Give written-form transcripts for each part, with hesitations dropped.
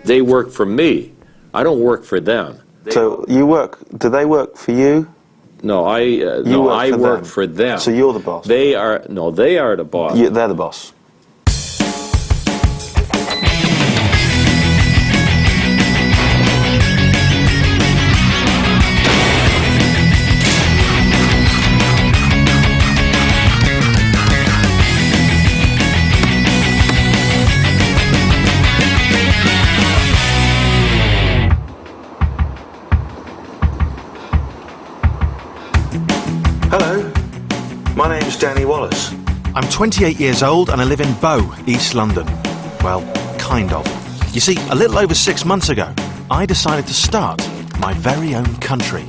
They work for me. I don't work for them. So you work, do they work for you? No, I work for them. So you're the boss? They are the boss. They're the boss. Hello, my name's Danny Wallace. I'm 28 years old and I live in Bow, East London. Well, kind of. You see, a little over 6 months ago, I decided to start my very own country.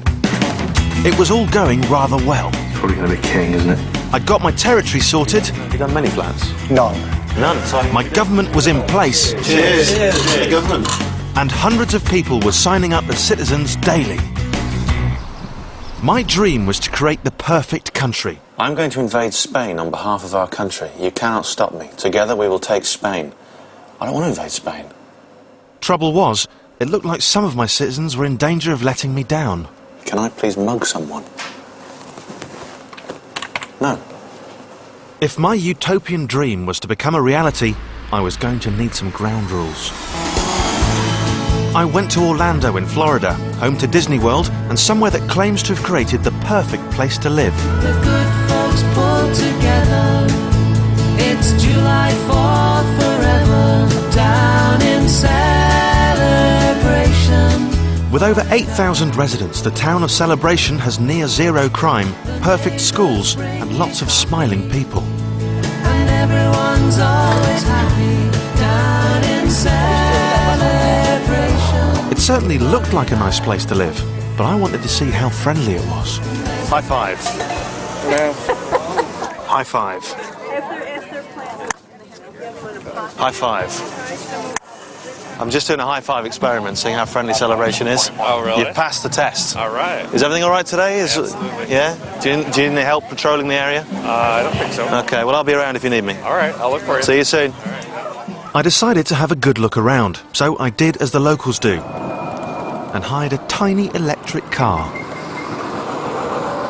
It was all going rather well. Probably going to be king, isn't it? I'd got my territory sorted. Have you done many flats? None. None? My government was in place. Cheers! Cheers. Government. And hundreds of people were signing up as citizens daily. My dream was to create the perfect country. I'm going to invade Spain on behalf of our country. You cannot stop me. Together we will take Spain. I don't want to invade Spain. Trouble was, it looked like some of my citizens were in danger of letting me down. Can I please mug someone? No. If my utopian dream was to become a reality, I was going to need some ground rules. I went to Orlando in Florida, home to Disney World, and somewhere that claims to have created the perfect place to live. The good folks pulled together. It's July 4th forever, down in Celebration. With over 8,000 residents, the town of Celebration has near zero crime, perfect schools, and lots of smiling people. And everyone's always happy, down in Celebration. It certainly looked like a nice place to live, but I wanted to see how friendly it was. High five. High five. High five. I'm just doing a high five experiment, seeing how friendly Celebration is. Oh, really? You've passed the test. All right. Is everything all right today? Absolutely. Yeah? Do you need any help patrolling the area? I don't think so. Okay, well, I'll be around if you need me. All right, I'll look for you. See you soon. I decided to have a good look around, so I did as the locals do, and hired a tiny electric car.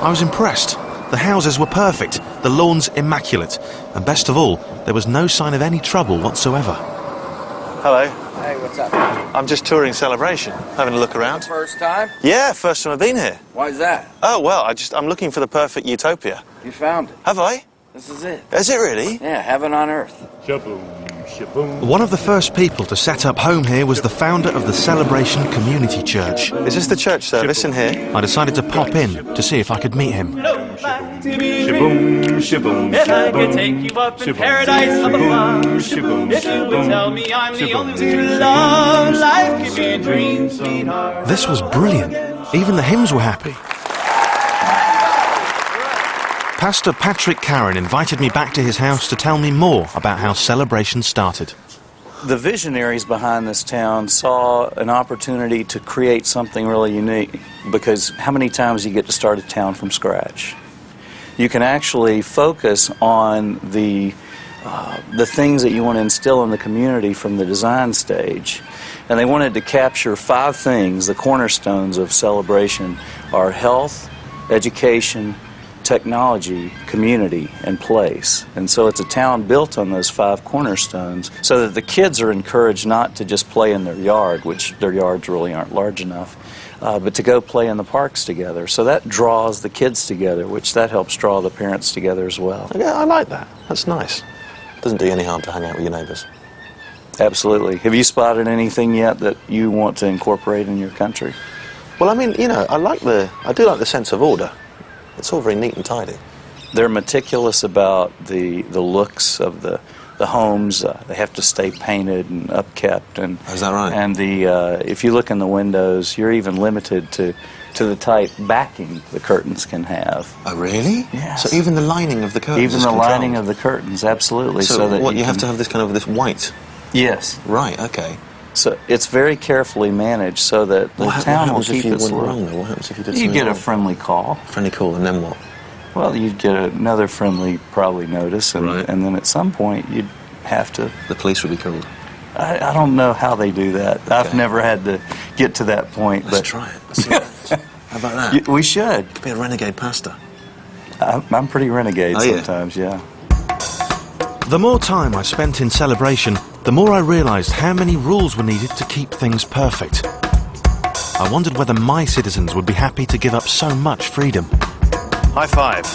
I was impressed. The houses were perfect, the lawns immaculate, and best of all, there was no sign of any trouble whatsoever. Hello. Hey, what's up? I'm just touring Celebration, having a look around. First time? Yeah, first time I've been here. Why is that? Oh, well, I'm looking for the perfect utopia. You found it. Have I? This is it. Is it really? Yeah, heaven on earth. One of the first people to set up home here was the founder of the Celebration Community Church. Is this the church service in here? I decided to pop in to see if I could meet him. If I could take you up in paradise up above, if you would tell me I'm the only one you love, life could be a dream, sweetheart. This was brilliant. Even the hymns were happy. Pastor Patrick Carron invited me back to his house to tell me more about how Celebration started. The visionaries behind this town saw an opportunity to create something really unique, because how many times do you get to start a town from scratch? You can actually focus on the things that you want to instill in the community from the design stage. And they wanted to capture 5 things. The cornerstones of Celebration are health, education, technology, community, and place. And so it's a town built on those 5 cornerstones so that the kids are encouraged not to just play in their yard, which their yards really aren't large enough, but to go play in the parks together. So that draws the kids together, which that helps draw the parents together as well. Yeah, I like that. That's nice. Doesn't do you any harm to hang out with your neighbours. Absolutely. Have you spotted anything yet that you want to incorporate in your country? Well, I mean, you know, I do like the sense of order. It's all very neat and tidy. They're meticulous about the looks of the homes. They have to stay painted and upkept. And is that right? And if you look in the windows, you're even limited to the type backing the curtains can have. Oh, really? Yes. So even the lining of the curtains Even is the controlled? lining of the curtains, absolutely. So that what, you have to have this kind of this white? Yes. Right, okay. So it's very carefully managed so that the town will keep its look. What happens if you did You something get a wrong? friendly call. Friendly call, and then what? Well, you'd get another friendly probably notice, and, Right. and then at some point you'd have to... The police would be called? I don't know how they do that. I've never had to get to that point. Let's but try it. Let's see what happens. How about that? We should. Could be a renegade pasta. I'm pretty renegade Are you? sometimes, yeah. The more time I spent in celebration, the more I realised how many rules were needed to keep things perfect. I wondered whether my citizens would be happy to give up so much freedom. High five.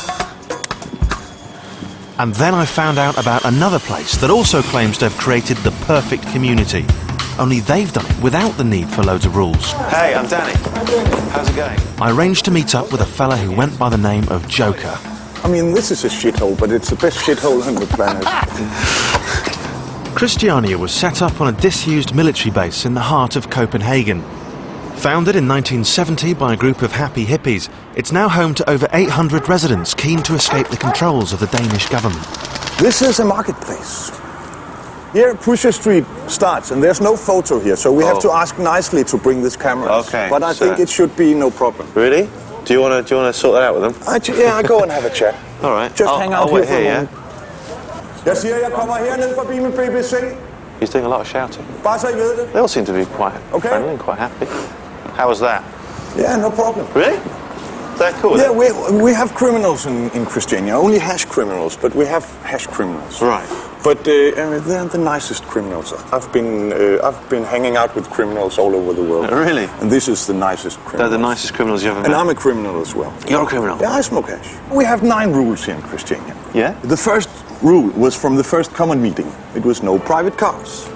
And then I found out about another place that also claims to have created the perfect community. Only they've done it without the need for loads of rules. Hey, I'm Danny. How's it going? I arranged to meet up with a fella who went by the name of Joker. I mean, this is a shithole, but it's the best shithole on the planet. Christiania was set up on a disused military base in the heart of Copenhagen. Founded in 1970 by a group of happy hippies, it's now home to over 800 residents keen to escape the controls of the Danish government. This is a marketplace. Here, Pusher Street starts, and there's no photo here, so we have to ask nicely to bring this camera. Okay, but I think it should be no problem. Really? Do you want to sort that out with them? Yeah, I go and have a chat. All right. Just hang out I'll here wait for a here, moment. Jeg siger, jeg kommer herned forbi med BBC. He's doing a lot of shouting. Bare så I ved det. They all seem to be quite Okay. friendly and quite happy. How was that? Yeah, no problem. Really? They're cool. Yeah, we have criminals in Christiania. Only hash criminals, but we have hash criminals. Right. But they're the nicest criminals. I've been hanging out with criminals all over the world. Really? And this is the nicest They're criminal. the nicest criminals you've ever And met. I'm a criminal as well. You're a criminal? Yeah, I smoke hash. We have 9 rules here in Christiania. Yeah? The first rule was from the first common meeting. It was no private cars.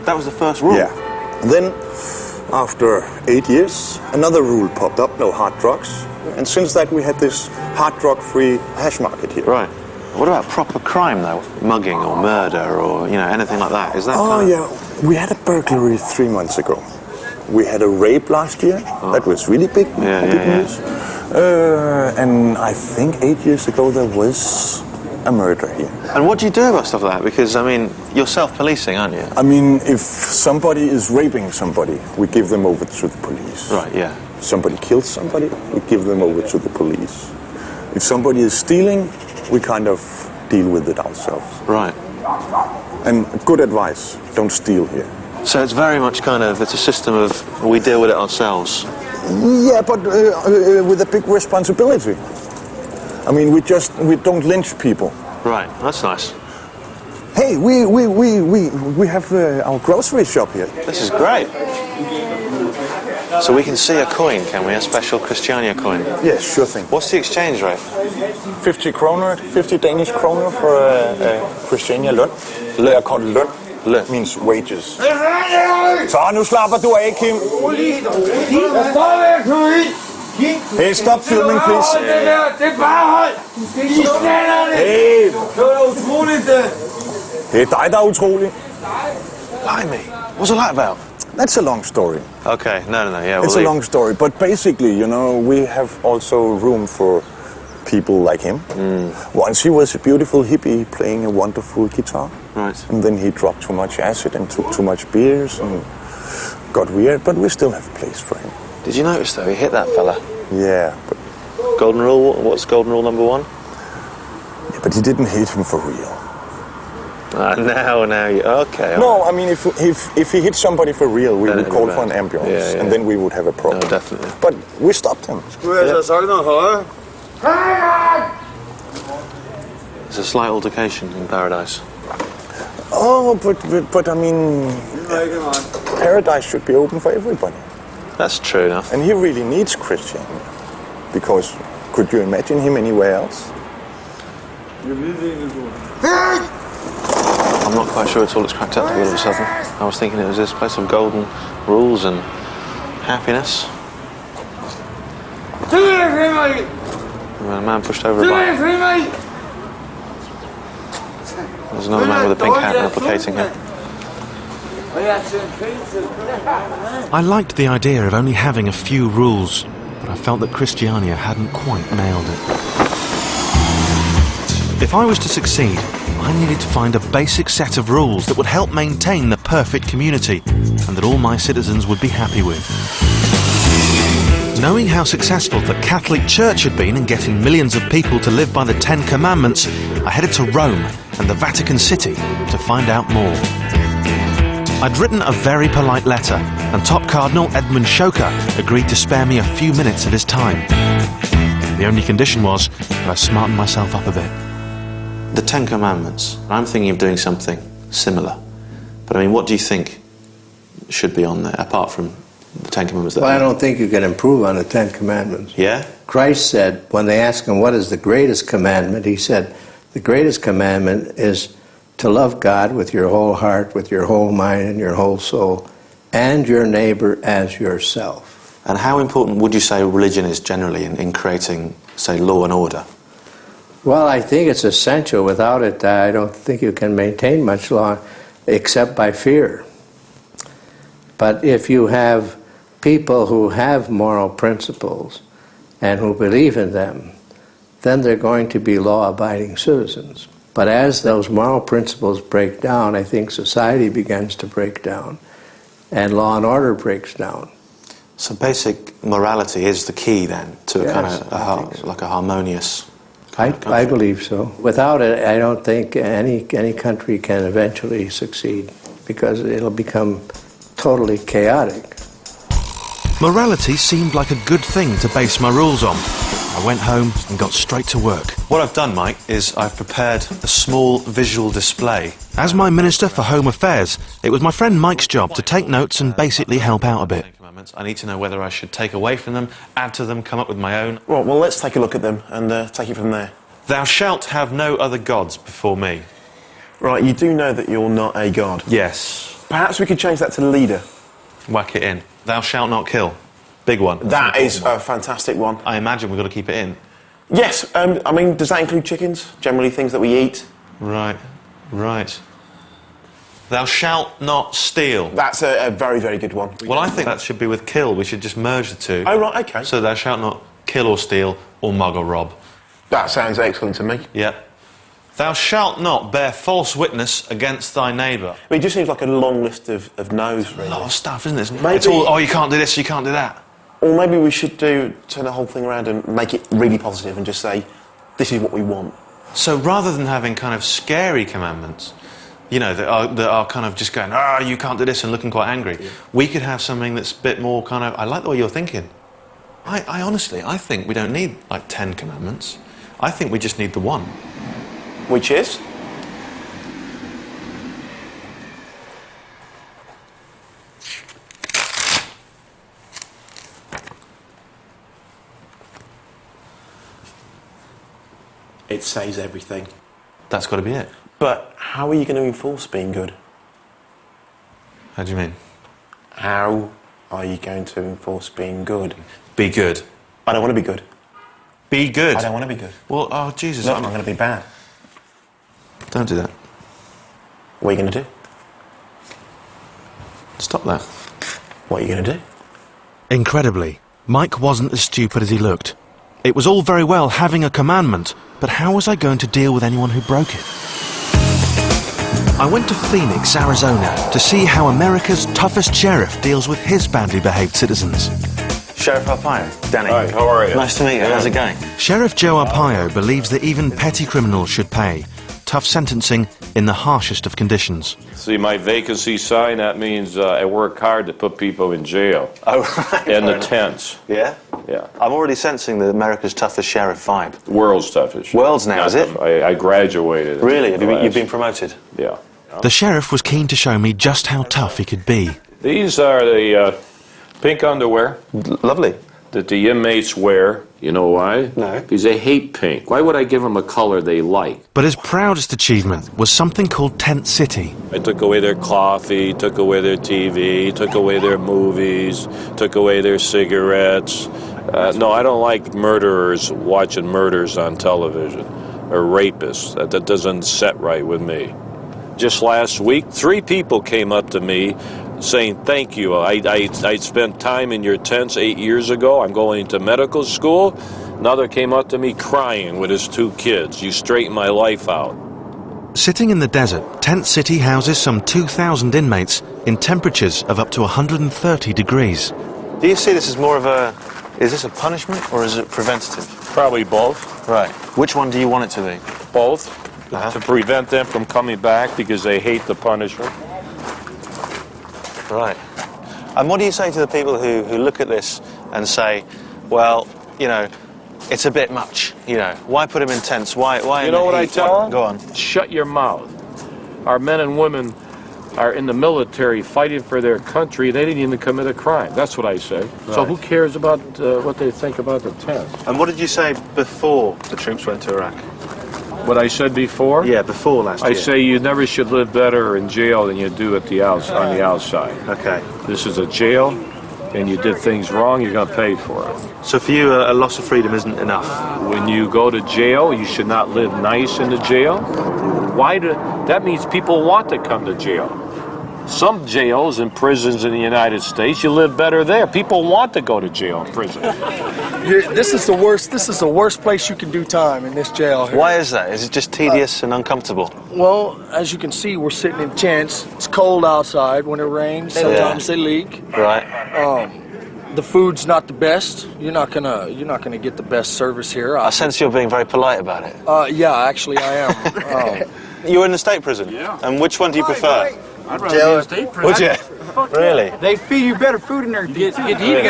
That was the first rule? Yeah. And then, after 8 years, another rule popped up, no hard drugs. And since that, we had this hard drug-free hash market here. Right. What about proper crime, though? Mugging or murder or, anything like that? Is that Oh, kind of... yeah. We had a burglary 3 months ago. We had a rape last year. That was really big, big news. And I think 8 years ago, there was a murder here. And what do you do about stuff like that? Because, you're self-policing, aren't you? I mean, if somebody is raping somebody, we give them over to the police. Right, yeah. If somebody kills somebody, we give them over to the police. If somebody is stealing, we kind of deal with it ourselves. Right. And good advice, don't steal here. So it's very much it's a system of we deal with it ourselves. Yeah, but with a big responsibility. I mean, we don't lynch people. Right, that's nice. Hey, we have our grocery shop here. This is great. So we can see a coin, can we? A special Christiania coin? Yes, sure thing. What's the exchange rate? 50 kroner, 50 Danish kroner for a Christiania løn. They are called løn. Løn means wages. Så nu slapper du af, Kim. Hey, stop filming, please. Hey. Det er dig, der er utrolig. Blimey. What's all that about? That's a long story. Okay, no, yeah. It's a long story, but basically, we have also room for people like him. Once he was a beautiful hippie playing a wonderful guitar. Right. And then he dropped too much acid and took too much beers and got weird, but we still have a place for him. Did you notice, though, he hit that fella? Yeah. But golden rule, what's golden rule number 1? Yeah, but he didn't hit him for real. Now, okay. No, I mean, if he hit somebody for real, we would call for an ambulance, and then we would have a problem. No, definitely. But we stopped him. There's a slight altercation in paradise. Oh, but I mean, paradise should be open for everybody. That's true enough. And he really needs Christiania, because could you imagine him anywhere else? I'm not quite sure it's all it's cracked up to be all of a sudden. I was thinking it was this place of golden rules and happiness. And a man pushed over a bike. There's another man with a pink hat replicating him. I liked the idea of only having a few rules, but I felt that Christiania hadn't quite nailed it. If I was to succeed, I needed to find a basic set of rules that would help maintain the perfect community and that all my citizens would be happy with. Knowing how successful the Catholic Church had been in getting millions of people to live by the 10 Commandments, I headed to Rome and the Vatican City to find out more. I'd written a very polite letter, and Top Cardinal Edmund Schoker agreed to spare me a few minutes of his time. The only condition was that I smartened myself up a bit. The Ten Commandments. I'm thinking of doing something similar. But I mean, what do you think should be on there, apart from the Ten Commandments? Well, I don't think you can improve on the Ten Commandments. Yeah? Christ said, when they asked him what is the greatest commandment, he said, the greatest commandment is to love God with your whole heart, with your whole mind, and your whole soul, and your neighbor as yourself. And how important would you say religion is generally in creating, say, law and order? Well, I think it's essential. Without it, I don't think you can maintain much law except by fear. But if you have people who have moral principles and who believe in them, then they're going to be law-abiding citizens. But as those moral principles break down, I think society begins to break down, and law and order breaks down. So basic morality is the key then to Yes, a kind of so. like a harmonious. I believe so. Without it, I don't think any country can eventually succeed, because it'll become totally chaotic. Morality seemed like a good thing to base my rules on. I went home and got straight to work. What I've done, Mike, is I've prepared a small visual display. As my Minister for Home Affairs, it was my friend Mike's job to take notes and basically help out a bit. I need to know whether I should take away from them, add to them, come up with my own. Right, well, let's take a look at them and take it from there. Thou shalt have no other gods before me. Right, you do know that you're not a god. Yes. Perhaps we could change that to leader. Whack it in. Thou shalt not kill. Big one. That is a fantastic one. I imagine we've got to keep it in. Yes, I mean, does that include chickens? Generally things that we eat? Right, right. Thou shalt not steal. That's a very, very good one. Well, I think that should be with kill. We should just merge the two. Oh, right, OK. So thou shalt not kill or steal or mug or rob. That sounds excellent to me. Yeah. Thou shalt not bear false witness against thy neighbour. I mean, it just seems like a long list of no's, really. A lot of stuff, isn't it? Maybe, it's all, oh, you can't do this, you can't do that. Or maybe we should turn the whole thing around and make it really positive and just say, this is what we want. So rather than having kind of scary commandments, you know, that are kind of just going, you can't do this, and looking quite angry, we could have something that's a bit more kind of, I like the way you're thinking. I honestly, I think we don't need, like, 10 commandments. I think we just need the one. Which is? It says everything. That's got to be it. But how are you going to enforce being good? How do you mean? How are you going to enforce being good? Be good. I don't want to be good. Be good? I don't want to be good. Well, oh, Jesus. Look, I'm going to be bad. Don't do that. What are you going to do? Stop that. What are you going to do? Incredibly, Mike wasn't as stupid as he looked. It was all very well having a commandment, but how was I going to deal with anyone who broke it? I went to Phoenix, Arizona, to see how America's toughest sheriff deals with his badly behaved citizens. Sheriff Arpaio. Danny. Hi, how are you? Nice to meet you. How's it going? Sheriff Joe Arpaio believes that even petty criminals should pay. Tough sentencing in the harshest of conditions. See my vacancy sign? That means I work hard to put people in jail. Oh, right. And the tents. Yeah? Yeah. I'm already sensing the America's toughest sheriff vibe. World's toughest. World's now, is it? I graduated. Really? You've been promoted? Yeah. The sheriff was keen to show me just how tough he could be. These are the pink underwear. Lovely. That the inmates wear. You know why? No. Because they hate pink. Why would I give them a color they like? But his proudest achievement was something called Tent City. I took away their coffee, took away their TV, took away their movies, took away their cigarettes. No, I don't like murderers watching murders on television, or rapists. That doesn't set right with me. Just last week, 3 people came up to me saying, thank you. I spent time in your tents 8 years ago. I'm going to medical school. Another came up to me crying with his 2 kids. You straightened my life out. Sitting in the desert, Tent City houses some 2,000 inmates in temperatures of up to 130 degrees. Do you see this as more of a... Is this a punishment or is it preventative? Probably both. Right. Which one do you want it to be? Both. To prevent them from coming back because they hate the punishment. Right. And what do you say to the people who look at this and say, well, you know, it's a bit much, you know, why put them in tents? Why You know what I tell them? Go on. Shut your mouth. Our men and women are in the military fighting for their country. They didn't even commit a crime. That's what I say. Right. So who cares about what they think about the tents? And what did you say before the troops went to Iraq? What I said before? Yeah, before last year. I say you never should live better in jail than you do at the on the outside. Okay. This is a jail, and you did things wrong, you're going to pay for it. So for you, a loss of freedom isn't enough? When you go to jail, you should not live nice in the jail. That means people want to come to jail. Some jails and prisons in the United States, you live better there. People want to go to jail and prison. This is the worst. This is the worst place you can do time, in this jail here. Why is that? Is it just tedious and uncomfortable? Well, as you can see, we're sitting in tents. It's cold outside. When it rains, sometimes they leak. Right. The food's not the best. You're not gonna get the best service here. I sense you're being very polite about it. Yeah, actually, I am. You're in the state prison. Yeah. And which one do you prefer? I'd rather be in state prison. Would you? Really? They feed you better food in there. You get to eat 3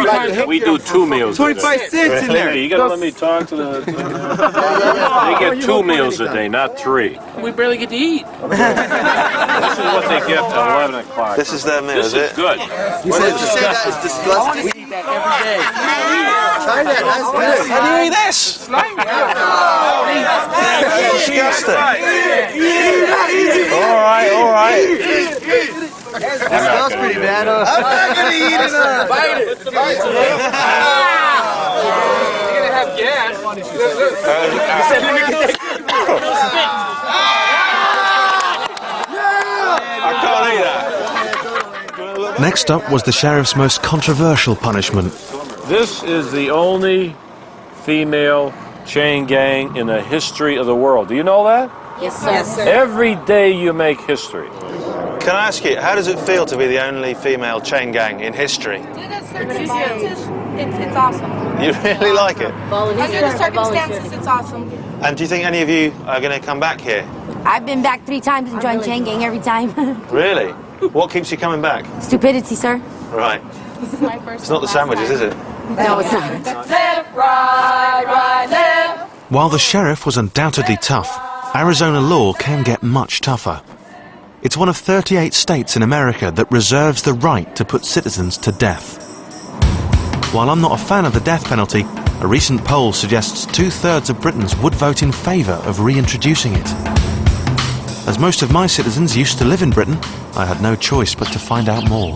times. We do 2 meals. 25 cents in there. You gotta let me talk to the. They get 2 meals a day, not 3. We barely get to eat. This is what they get at 11 o'clock. This is their meal, This is is it? good. You said that is disgusting. We eat that every day. Try that. That's good. How do you eat this? Disgusting. All right. That smells pretty bad. I'm not gonna eat it. Bite it. You're gonna have gas. I can't eat that. Next up was the sheriff's most controversial punishment. This is the only female chain gang in the history of the world. Do you know that? Yes, sir. Yes, sir. Every day you make history. Can I ask you, how does it feel to be the only female chain gang in history? It's awesome. You really like it? Under the circumstances, it's awesome. And do you think any of you are going to come back here? I've been back 3 times and joined chain gang every time. Really? What keeps you coming back? Stupidity, sir. Right. This is my first. It's not the sandwiches, is it? No, it's not. Left, right, left. While the sheriff was undoubtedly tough, Arizona law can get much tougher. It's one of 38 states in America that reserves the right to put citizens to death. While I'm not a fan of the death penalty, a recent poll suggests 2/3 of Britons would vote in favour of reintroducing it. As most of my citizens used to live in Britain, I had no choice but to find out more.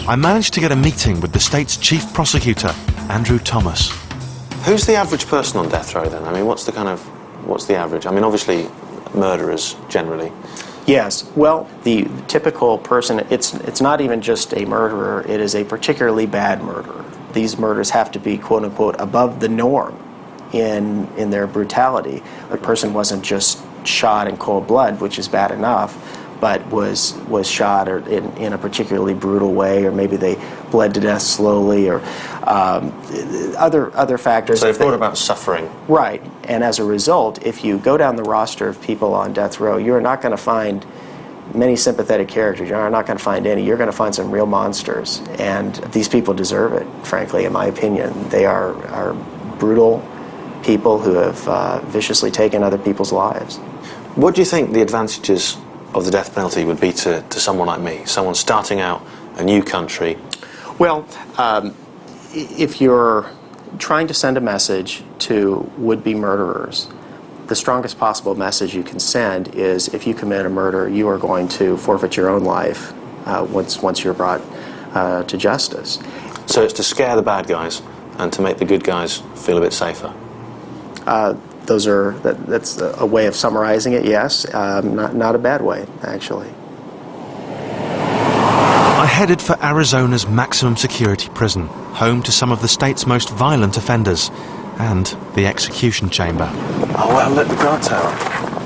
I managed to get a meeting with the state's chief prosecutor, Andrew Thomas. Who's the average person on death row then? I mean, what's the average? I mean, obviously murderers generally. Yes, well, the typical person, it's not even just a murderer, it is a particularly bad murderer. These murders have to be, quote unquote, above the norm in their brutality. The person wasn't just shot in cold blood, which is bad enough, but was shot or in a particularly brutal way, or maybe they bled to death slowly, or other factors. So they've brought about suffering. Right, and as a result, if you go down the roster of people on death row, you're not going to find many sympathetic characters. You're not going to find any. You're going to find some real monsters, and these people deserve it, frankly, in my opinion. They are brutal people who have viciously taken other people's lives. What do you think the advantages of the death penalty would be to someone like me, someone starting out a new country? Well, if you're trying to send a message to would-be murderers, the strongest possible message you can send is if you commit a murder, you are going to forfeit your own life once you're brought to justice. So it's to scare the bad guys and to make the good guys feel a bit safer? That's a way of summarizing it, yes. Not a bad way, actually. I headed for Arizona's maximum security prison, home to some of the state's most violent offenders, and the execution chamber. Oh, well, let the guard tower.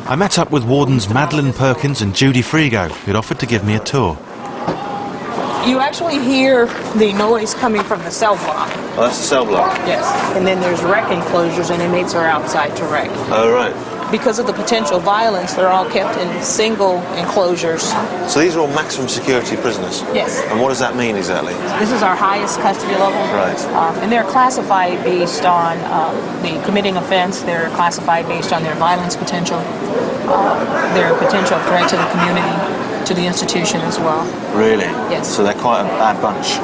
I met up with wardens Madeline Perkins and Judy Frigo, who'd offered to give me a tour. You actually hear the noise coming from the cell block. Oh, that's the cell block? Yes. And then there's rec enclosures, and inmates are outside to rec. Oh, right. because of the potential violence, they're all kept in single enclosures. So these are all maximum security prisoners? Yes. And what does that mean exactly? This is our highest custody level. Right. And they're classified based on the committing offense. They're classified based on their violence potential, their potential threat to the community, to the institution as well. Really? Yes. So they're quite a bad bunch.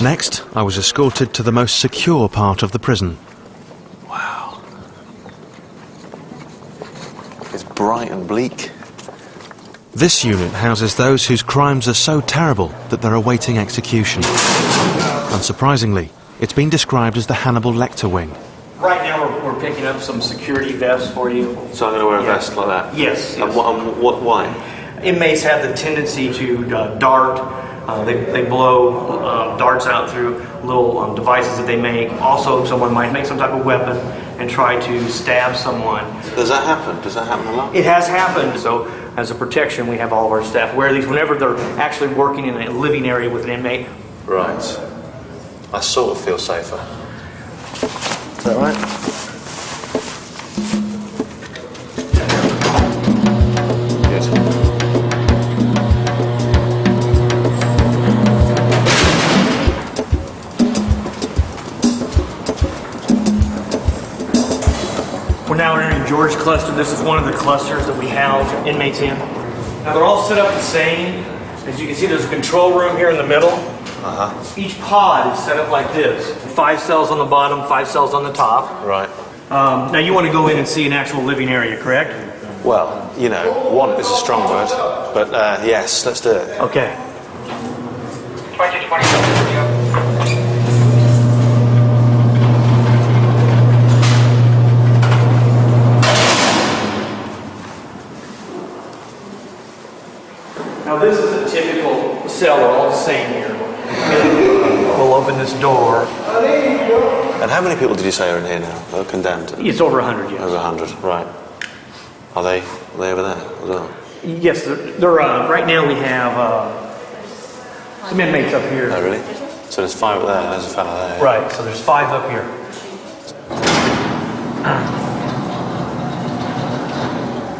Next, I was escorted to the most secure part of the prison. Wow. It's bright and bleak. This unit houses those whose crimes are so terrible that they're awaiting execution. Unsurprisingly, it's been described as the Hannibal Lecter wing. Right now we're picking up some security vests for you. So I'm going to wear a vest like that? Yes. And why? Inmates have the tendency to dart. They blow darts out through little devices that they make. Also, someone might make some type of weapon and try to stab someone. Does that happen? Does that happen a lot? It has happened. So, as a protection, we have all of our staff wear these whenever they're actually working in a living area with an inmate. Right. I sort of feel safer. Is that right? We're now entering George Cluster. This is one of the clusters that we house inmates in. Now they're all set up the same. As you can see, there's a control room here in the middle. Each pod is set up like this. 5 cells on the bottom, 5 cells on the top. Right. Now you want to go in and see an actual living area, correct? Well, you know, want is a strong word, but yes, let's do it. Okay. 2020. Now this is a typical cell, they're all the same here. We'll open this door. And how many people did you say are in here now? Are condemned? It's over 100, yes. Over 100, right. Are they over there as well? Yes, they're right now we have some inmates up here. Oh, really? So there's 5 up there, there's a fella there. Right, so there's 5 up here.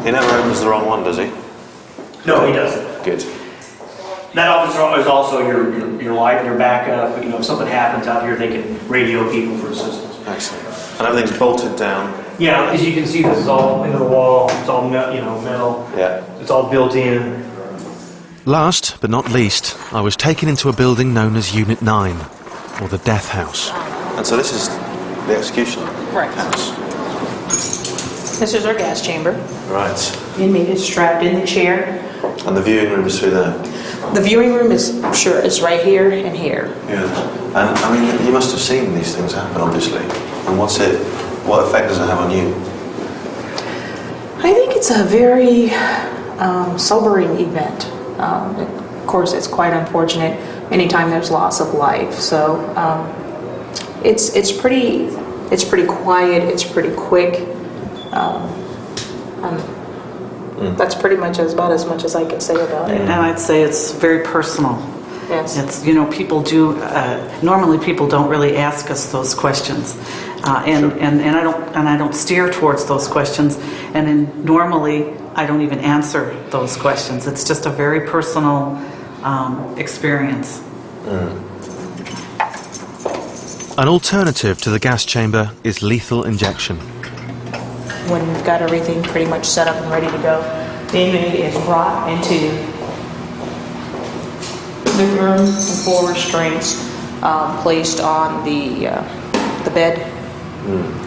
He never opens the wrong one, does he? No, he doesn't. Good. That officer is also your light, your backup. You know, if something happens out here, they can radio people for assistance. Excellent. And everything's bolted down. Yeah, as you can see, this is all into the wall. It's all metal. Yeah. It's all built in. Last, but not least, I was taken into a building known as Unit 9, or the Death House. And so this is the execution Correct. house. This is our gas chamber. Right. Inmate is strapped in the chair. And the viewing room is through there. The viewing room is right here and here. Yeah. And I mean, you must have seen these things happen, obviously. And what effect does it have on you? I think it's a very sobering event. Of course, it's quite unfortunate anytime there's loss of life. So it's pretty quiet. It's pretty quick. That's pretty much about as much as I can say about it. And I'd say it's very personal. Yes. It's, you know, people do, normally people don't really ask us those questions. And I don't steer towards those questions. And then normally I don't even answer those questions. It's just a very personal experience. An alternative to the gas chamber is lethal injection. When we've got everything pretty much set up and ready to go, the inmate is brought into the room with 4 restraints placed on the bed,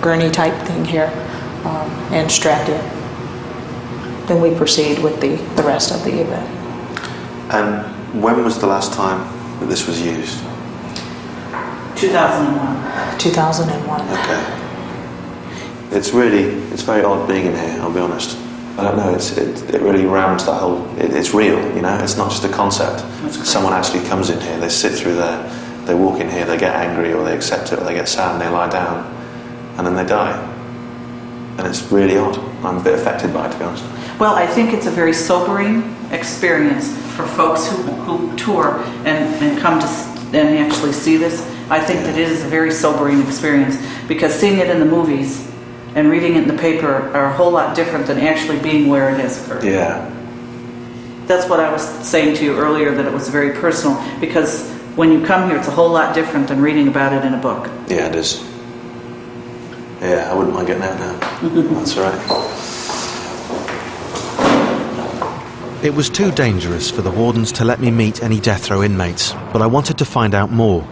gurney type thing here, and strapped in. Then we proceed with the rest of the event. And when was the last time that this was used? 2001. 2001. Okay. It's very odd being in here, I'll be honest. I don't know, it really rounds that whole, it's real, you know, it's not just a concept. Someone actually comes in here, they sit through there, they walk in here, they get angry or they accept it or they get sad and they lie down and then they die. And it's really odd. I'm a bit affected by it, to be honest. Well, I think it's a very sobering experience for folks who tour and come to and actually see this. I think that it is a very sobering experience because seeing it in the movies, and reading it in the paper are a whole lot different than actually being where it has occurred. Yeah. That's what I was saying to you earlier, that it was very personal, because when you come here, it's a whole lot different than reading about it in a book. Yeah, it is. Yeah, I wouldn't mind getting out now. That's all right. It was too dangerous for the wardens to let me meet any death row inmates, but I wanted to find out more.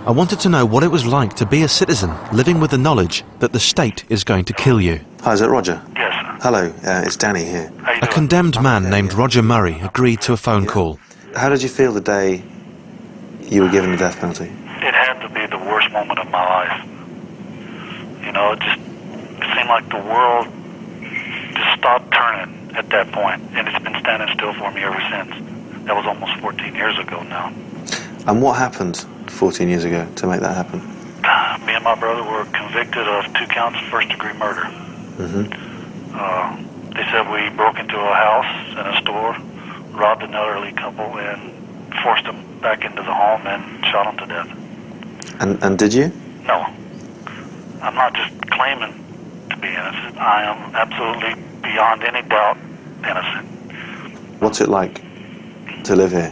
I wanted to know what it was like to be a citizen living with the knowledge that the state is going to kill you. Hi, is it Roger? Yes. Hello, it's Danny here. A condemned man named Roger Murray agreed to a phone call. How did you feel the day you were given the death penalty? It had to be the worst moment of my life. You know, it seemed like the world just stopped turning at that point, and it's been standing still for me ever since. That was almost 14 years ago now. And what happened 14 years ago to make that happen? Me and my brother were convicted of 2 counts of first-degree murder. They said we broke into a house and a store, robbed an elderly couple, and forced them back into the home and shot them to death. And did you? No. I'm not just claiming to be innocent. I am absolutely, beyond any doubt, innocent. What's it like to live here?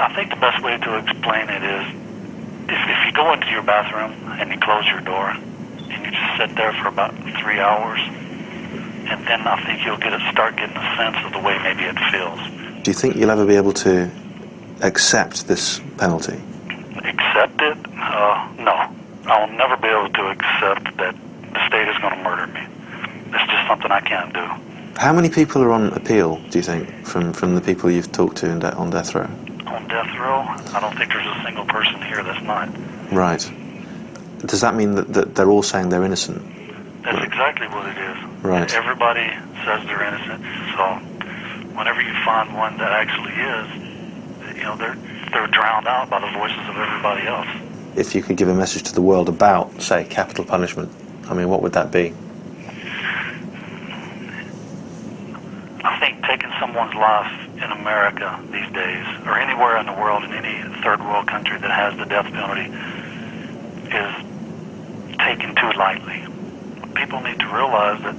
I think the best way to explain it is if you go into your bathroom and you close your door and you just sit there for about 3 hours, and then I think you'll start getting a sense of the way maybe it feels. Do you think you'll ever be able to accept this penalty? Accept it? No. I will never be able to accept that the state is going to murder me. It's just something I can't do. How many people are on appeal, do you think, from the people you've talked to on death row? On death row, I don't think there's a single person here that's not. Right. Does that mean that they're all saying they're innocent? That's exactly what it is. Right. Everybody says they're innocent, so whenever you find one that actually is, you know, they're drowned out by the voices of everybody else. If you could give a message to the world about, say, capital punishment, I mean, what would that be? I think taking someone's life in America these days, or anywhere in the world, in any third world country that has the death penalty, is taken too lightly. People need to realize that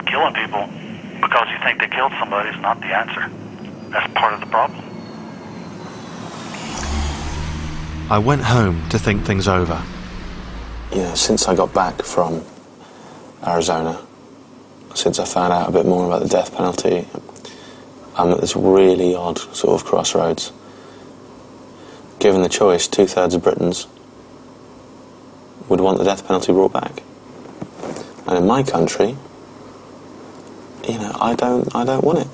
killing people because you think they killed somebody is not the answer. That's part of the problem. I went home to think things over. You know, since I got back from Arizona, since I found out a bit more about the death penalty, I'm at this really odd sort of crossroads. Given the choice, 2/3 of Britons would want the death penalty brought back. And in my country, you know, I don't want it.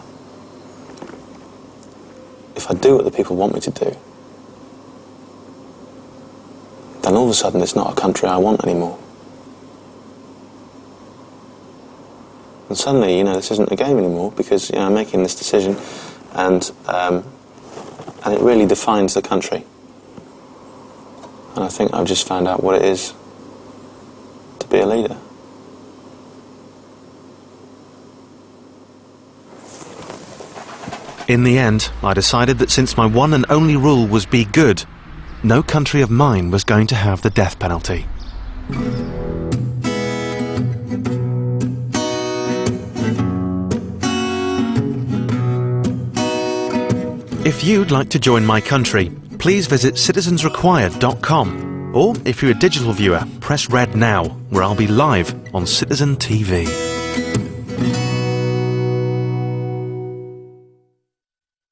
If I do what the people want me to do, then all of a sudden it's not a country I want anymore. And suddenly, you know, this isn't a game anymore because, you know, I'm making this decision and it really defines the country. And I think I've just found out what it is to be a leader. In the end, I decided that since my one and only rule was be good, no country of mine was going to have the death penalty. If you'd like to join my country, please visit citizensrequired.com. Or if you're a digital viewer, press red now, where I'll be live on Citizen TV.